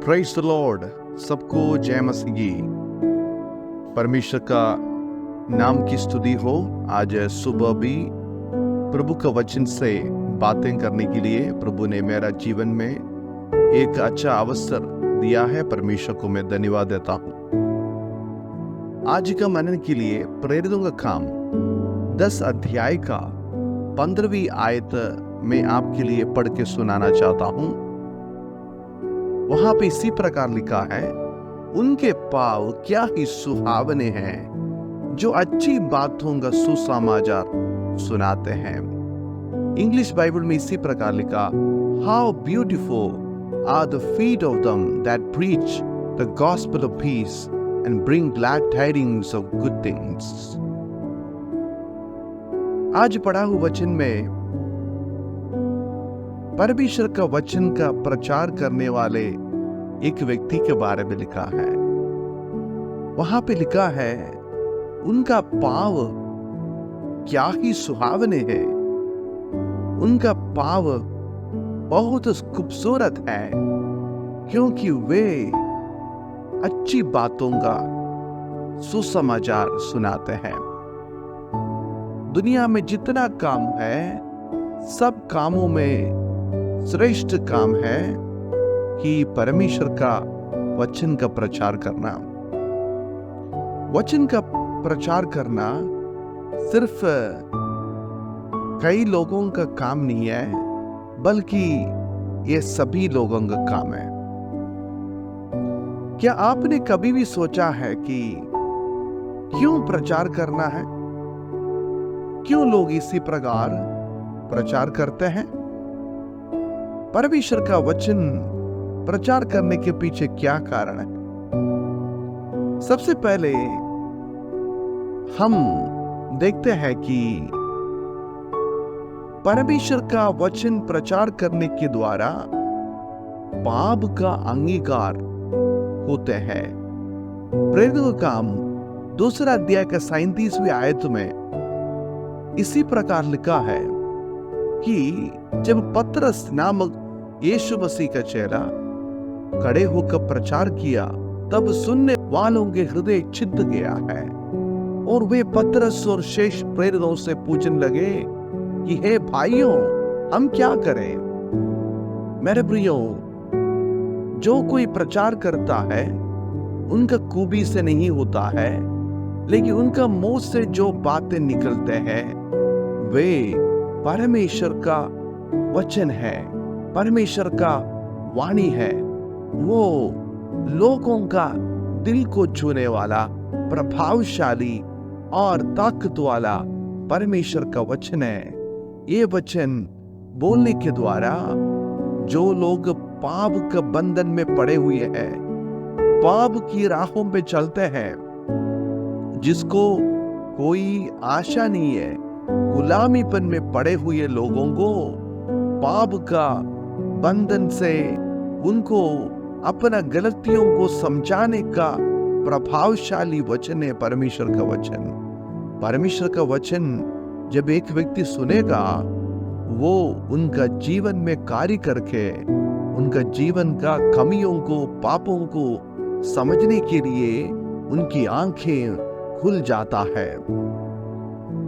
Praise the Lord. सबको जय मसीह की। परमेश्वर का नाम की स्तुति हो। आज सुबह भी प्रभु का वचन से बातें करने के लिए प्रभु ने मेरा जीवन में एक अच्छा अवसर दिया है। परमेश्वर को मैं धन्यवाद देता हूँ। आज का मनन के लिए प्रेरितों का काम 10 अध्याय का 15वीं आयत में आपके लिए पढ़ के सुनाना चाहता हूँ। वहां पे इसी प्रकार लिखा है, उनके पाँव क्या ही सुहावने हैं जो अच्छी बातों का सुसमाचार सुनाते हैं। इंग्लिश बाइबल में इसी प्रकार लिखा, how beautiful are the feet of them that preach the gospel of peace and bring glad tidings of good things. आज पढ़ा हुआ वचन में परमेश्वर का वचन का प्रचार करने वाले एक व्यक्ति के बारे में लिखा है। वहां पे लिखा है, उनका पाँव क्या ही सुहावने हैं, उनका पाँव बहुत खूबसूरत है क्योंकि वे अच्छी बातों का सुसमाचार सुनाते हैं। दुनिया में जितना काम है, सब कामों में श्रेष्ठ काम है कि परमेश्वर का वचन का प्रचार करना। वचन का प्रचार करना सिर्फ कई लोगों का काम नहीं है, बल्कि ये सभी लोगों का काम है। क्या आपने कभी भी सोचा है कि क्यों प्रचार करना है? क्यों लोग इसी प्रकार प्रचार करते हैं? परमेश्वर का वचन प्रचार करने के पीछे क्या कारण है? सबसे पहले हम देखते हैं कि परमेश्वर का वचन प्रचार करने के द्वारा पाप का अंगीकार होते हैं। प्रेरितों का काम 2 अध्याय का 37वीं आयत में इसी प्रकार लिखा है कि जब पतरस नामक यीशु मसीह का चेला खड़े होकर प्रचार किया, तब सुनने वालों के हृदय छिद गया है और वे पतरस और शेष प्रेरितों से पूछने लगे कि हे भाइयों, हम क्या करें? मेरे प्रियो, जो कोई प्रचार करता है उनका खूबी से नहीं होता है, लेकिन उनका मुंह से जो बातें निकलते हैं वे परमेश्वर का वचन है, परमेश्वर का वाणी है। वो लोगों का दिल को छूने वाला, प्रभावशाली और ताकत वाला परमेश्वर का वचन है। ये वचन बोलने के द्वारा जो लोग पाप के बंधन में पड़े हुए हैं, पाप की राहों पे चलते हैं, जिसको कोई आशा नहीं है, गुलामीपन में पड़े हुए लोगों को पाप का बंधन से उनको अपना गलतियों को समझाने का प्रभावशाली वचन है परमेश्वर का वचन। परमेश्वर का वचन जब एक व्यक्ति सुनेगा, वो उनका जीवन में कार्य करके उनका जीवन का कमियों को, पापों को समझने के लिए उनकी आंखें खुल जाता है।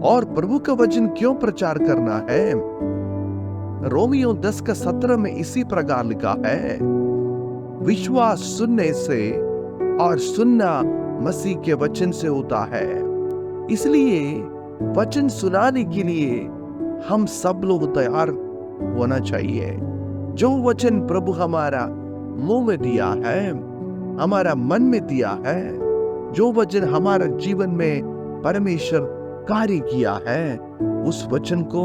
और प्रभु का वचन क्यों प्रचार करना है? रोमियो 10 का 17 में इसी प्रकार लिखा है, विश्वास सुनने से और सुनना मसीह के वचन से होता है। इसलिए वचन सुनाने के लिए हम सब लोग तैयार होना चाहिए। जो वचन प्रभु हमारा मुंह में दिया है, हमारा मन में दिया है, जो वचन हमारा जीवन में परमेश्वर कार्य किया है, उस वचन को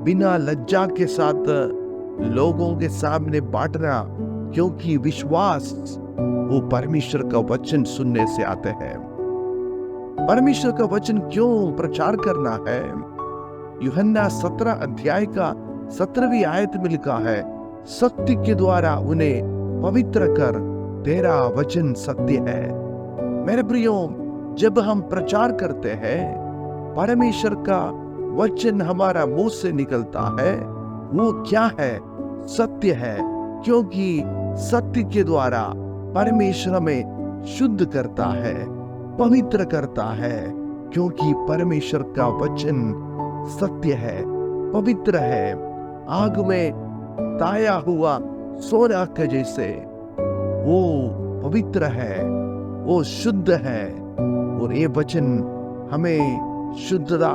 बिना लज्जा के साथ लोगों के सामने बांटना, क्योंकि विश्वास वो परमेश्वर का वचन सुनने से आते हैं। परमेश्वर का वचन क्यों प्रचार करना है? यूहन्ना 17 अध्याय का 17वीं आयत में लिखा है, सत्य के द्वारा उन्हें पवित्र कर, तेरा वचन सत्य है। मेरे प्रियो, जब हम प्रचार करते हैं, परमेश्वर का वचन हमारा मुंह से निकलता है, वो क्या है? सत्य है। क्योंकि सत्य के द्वारा परमेश्वर हमें शुद्ध करता है, पवित्र करता है, क्योंकि परमेश्वर का वचन सत्य है, पवित्र है, आग में ताया हुआ सोना के जैसे वो पवित्र है, वो शुद्ध है। और ये वचन हमें शुद्धता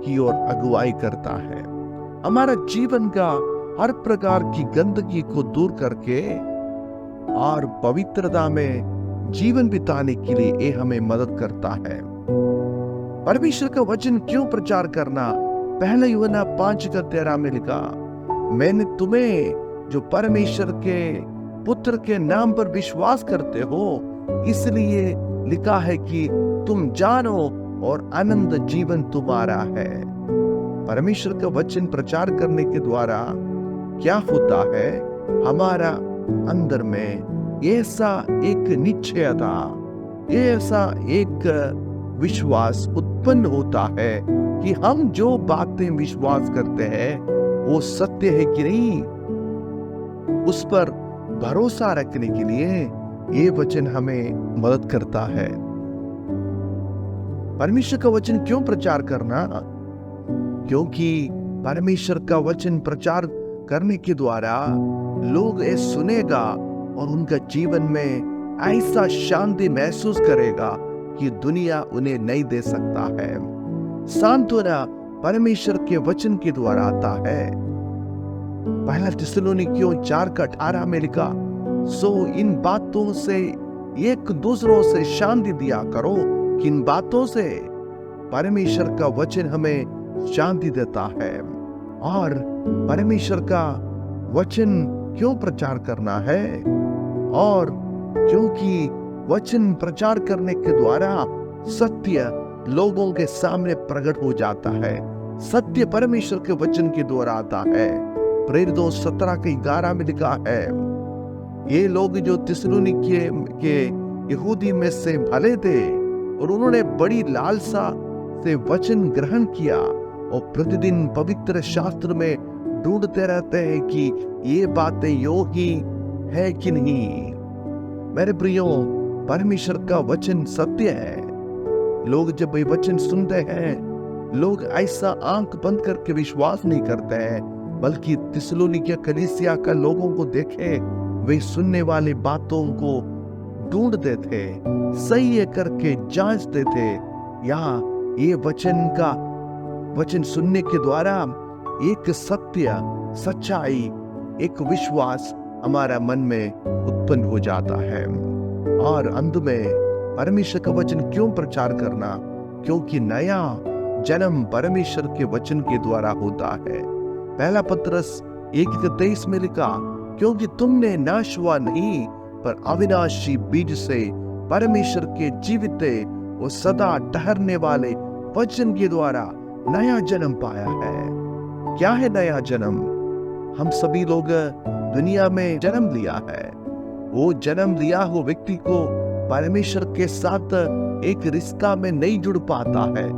की ओर अगुवाई करता है। हमारा जीवन का हर प्रकार की गंदगी को दूर करके और पवित्रता में जीवन बिताने के लिए ये हमें मदद करता है। परमेश्वर का वचन क्यों प्रचार करना? पहले यूहन्ना 5:13 में लिखा, मैंने तुम्हें जो परमेश्वर के पुत्र के नाम पर विश्वास करते हो इसलिए लिखा है कि तुम जानो और आनंद जीवन तुम्हारा है। परमेश्वर का वचन प्रचार करने के द्वारा क्या होता है? हमारा अंदर में ऐसा एक निश्चयता, ऐसा एक विश्वास उत्पन्न होता है कि हम जो बातें विश्वास करते हैं वो सत्य है कि नहीं, उस पर भरोसा रखने के लिए ये वचन हमें मदद करता है। परमेश्वर का वचन क्यों प्रचार करना? क्योंकि परमेश्वर का वचन प्रचार करने के द्वारा लोग ये सुनेगा और उनका जीवन में ऐसा शांति महसूस करेगा कि दुनिया उन्हें नहीं दे सकता है। सांत्वना परमेश्वर के वचन के द्वारा आता है। पहला थिस्सलुनीकियों 4:18 में लिखा, सो इन बातों से एक दूसरों से शांति दिया करो। किन बातों से? परमेश्वर का वचन हमें शांति देता है। और परमेश्वर का वचन क्यों प्रचार करना है? और क्योंकि वचन प्रचार करने के द्वारा सत्य लोगों के सामने प्रकट हो जाता है। सत्य परमेश्वर के वचन के द्वारा आता है। प्रेरितों 17:11 में लिखा है, ये लोग जो थिस्सलुनीके के यहूदी में से भले थे और उन्होंने बड़ी लालसा से वचन ग्रहण किया और प्रतिदिन पवित्र शास्त्र में ढूंढते रहते हैं कि ये बातें यो ही है कि नहीं। मेरे प्रियो, परमेश्वर का वचन सत्य है। लोग जब ये वचन सुनते हैं, लोग ऐसा आंख बंद करके विश्वास नहीं करते हैं, बल्कि थिस्सलुनीके कलीसिया का लोगों को देखे, वे सुनने वाली बातों को ढूंढते थे, सही करके जांचते थे। या ये वचन सुनने के द्वारा एक सत्य, सच्चाई, एक विश्वास हमारा मन में उत्पन्न हो जाता है। और अंत में परमेश्वर का वचन क्यों प्रचार करना? क्योंकि नया जन्म परमेश्वर के वचन के द्वारा होता है। पहला पत्रस 1:23 में लिखा, क्योंकि तुमने नाश हुआ नहीं पर अविनाशी बीज से परमेश्वर के जीवित और सदा ठहरने वाले वचन के द्वारा नया जन्म पाया है। क्या है नया जन्म? हम सभी लोग दुनिया में जन्म लिया है। वो जन्म लिया हो व्यक्ति को परमेश्वर के साथ एक रिश्ता में नहीं जुड़ पाता है।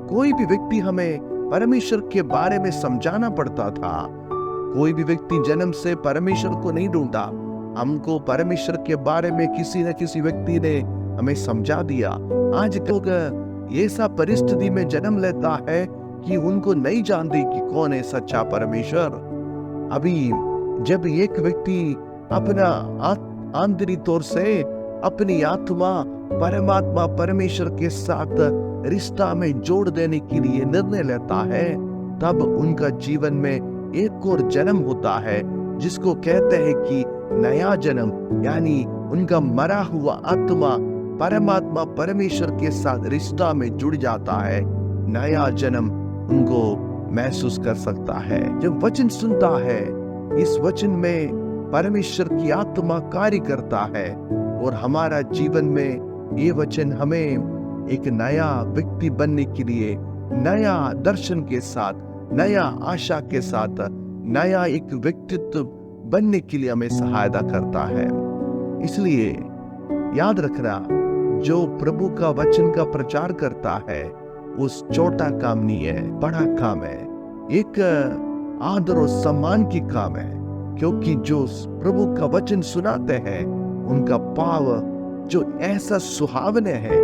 कोई भी व्यक्ति हमें परमेश्वर के बारे में समझाना पड़ता था। कोई भी व्यक्ति जन्म से परमेश्वर को नहीं ढूंढा। हमको परमेश्वर के बारे में किसी न किसी व्यक्ति ने हमें समझा दिया। आज लोग ऐसा परिस्थिति में जन्म लेता है कि उनको नहीं जानते कि कौन है सच्चा परमेश्वर। अभी जब एक व्यक्ति अपना आंतरिक तौर से अपनी आत्मा परमात्मा परमेश्वर के साथ रिश्ता में जोड़ देने के लिए निर्णय लेता है, तब उनका जीवन में एक और जन्म होता है जिसको कहते हैं कि नया जन्म। यानी उनका मरा हुआ आत्मा परमात्मा परमेश्वर के साथ रिश्ता में जुड़ जाता है। नया जन्म उनको महसूस कर सकता है। जब वचन सुनता है, इस वचन में परमेश्वर की आत्मा कार्य करता है और हमारा जीवन में ये वचन हमें एक नया व्यक्ति बनने के लिए, नया दर्शन के साथ, नया आशा के साथ, नया एक व्यक्तित्व बनने के लिए हमें सहायता करता है। इसलिए याद रखना, जो प्रभु का वचन का प्रचार करता है उस छोटा काम नहीं है, बड़ा काम है, एक आदर और सम्मान की काम है। क्योंकि जो प्रभु का वचन सुनाते हैं उनका पाव जो ऐसा सुहावने है,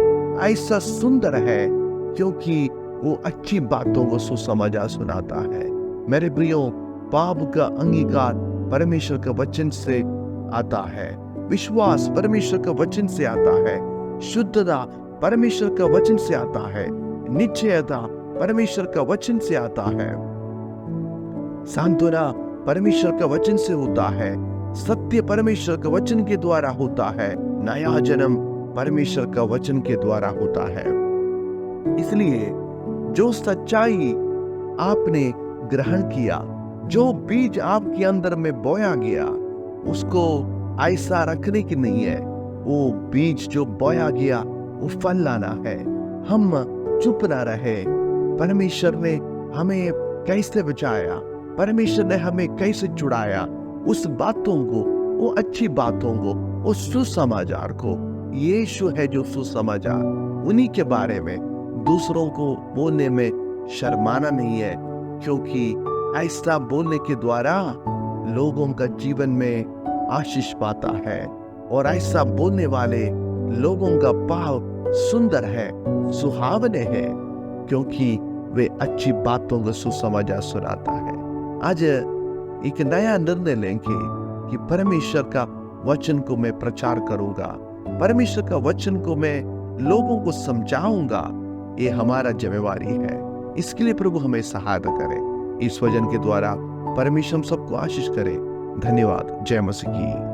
ऐसा सुंदर है, क्योंकि वो अच्छी बातों को सुसमाचार सुनाता है। मेरे प्रियो, पाप का अंगीकार परमेश्वर के वचन से आता है, विश्वास परमेश्वर के वचन से आता है, शुद्धता परमेश्वर का वचन से आता है, निश्चयता परमेश्वर का वचन से आता है, सांत्वना परमेश्वर का वचन से होता है, सत्य परमेश्वर के वचन के द्वारा होता है, नया जन्म परमेश्वर का वचन के द्वारा होता है। इसलिए जो सच्चाई आपने ग्रहण किया, जो बीज आपके अंदर में बोया गया, उसको ऐसा रखने की नहीं है। वो बीज जो बोया गया वो फल लाना है। हम चुप ना रहे। परमेश्वर ने हमें कैसे बचाया, परमेश्वर ने हमें कैसे छुड़ाया, उस बातों को, वो अच्छी बातों को, उस सुसमाचार को, यीशु है जो सुसमाचार, उन्हीं के बारे में दूसरों को बोलने में शर्माना नहीं है, क्योंकि ऐसा बोलने के द्वारा लोगों का जीवन में आशीष पाता है और ऐसा बोलने वाले लोगों का पाव सुंदर है, सुहावने है, क्योंकि वे अच्छी बातों को सुसमाचार सुनाता है। आज एक नया निर्णय लेंगे कि परमेश्वर का वचन को मैं प्रचार करूंगा, परमेश्वर का वचन को मैं लोगों को समझाऊंगा। ये हमारा जिम्मेवारी है। इसके लिए प्रभु हमें सहायता करे। इस वचन के द्वारा परमेश्वर सबको आशीष करे। धन्यवाद। जय मसीह की।